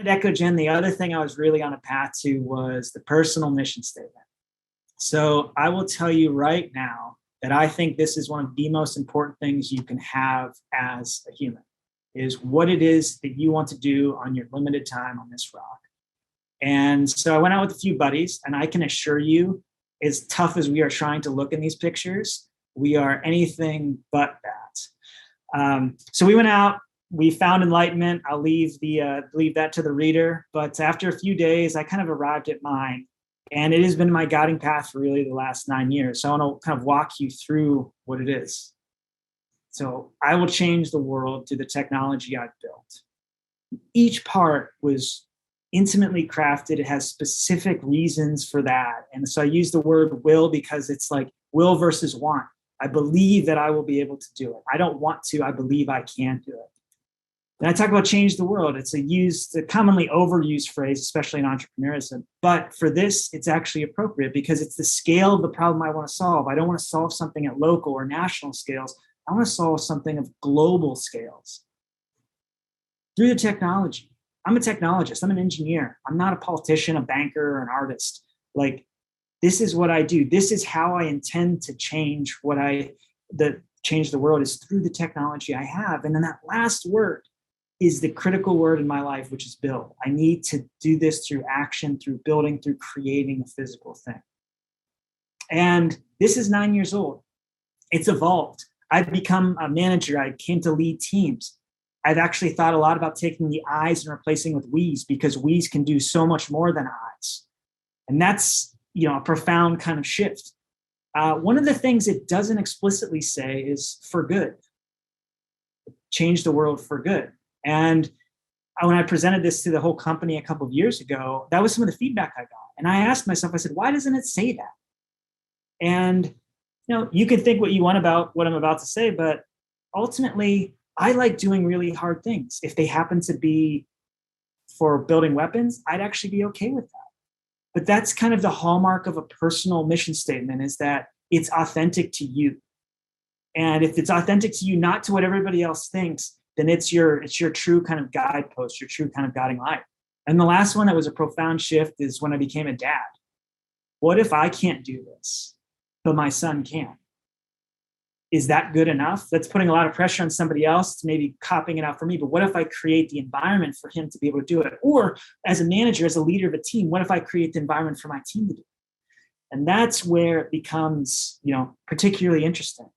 At EchoGen, the other thing I was really on a path to was the personal mission statement. So I will tell you right now that I think this is one of the most important things you can have as a human, is what it is that you want to do on your limited time on this rock. And so I went out with a few buddies, and I can assure you, as tough as we are trying to look in these pictures, we are anything but that. So we went out, we found enlightenment. I'll leave that to the reader. But after a few days, I kind of arrived at mine. And it has been my guiding path for really the last 9 years. So I want to kind of walk you through what it is. So I will change the world through the technology I've built. Each part was intimately crafted. It has specific reasons for that. And so I use the word will because it's like will versus want. I believe that I will be able to do it. I don't want to, I believe I can do it. When I talk about change the world, it's a commonly overused phrase, especially in entrepreneurship. But for this, it's actually appropriate because it's the scale of the problem I want to solve. I don't want to solve something at local or national scales. I want to solve something of global scales through the technology. I'm a technologist. I'm an engineer. I'm not a politician, a banker, or an artist. Like, this is what I do. This is how I intend to change change the world, is through the technology I have. And then that last word is the critical word in my life, which is build. I need to do this through action, through building, through creating a physical thing. And this is 9 years old. It's evolved. I've become a manager. I came to lead teams. I've actually thought a lot about taking the I's and replacing with we's, because we's can do so much more than I's. And that's, a profound kind of shift. One of the things it doesn't explicitly say is for good. Change the world for good. And when I presented this to the whole company a couple of years ago, that was some of the feedback I got. And I asked myself, I said, why doesn't it say that? And, you can think what you want about what I'm about to say, but ultimately, I like doing really hard things. If they happen to be for building weapons, I'd actually be okay with that. But that's kind of the hallmark of a personal mission statement, is that it's authentic to you. And if it's authentic to you, not to what everybody else thinks, then it's your true kind of guidepost, your true kind of guiding light. And the last one that was a profound shift is when I became a dad. What if I can't do this, but my son can? Is that good enough? That's putting a lot of pressure on somebody else to maybe copying it out for me. But what if I create the environment for him to be able to do it? Or as a manager, as a leader of a team, what if I create the environment for my team to do it? And that's where it becomes, particularly interesting.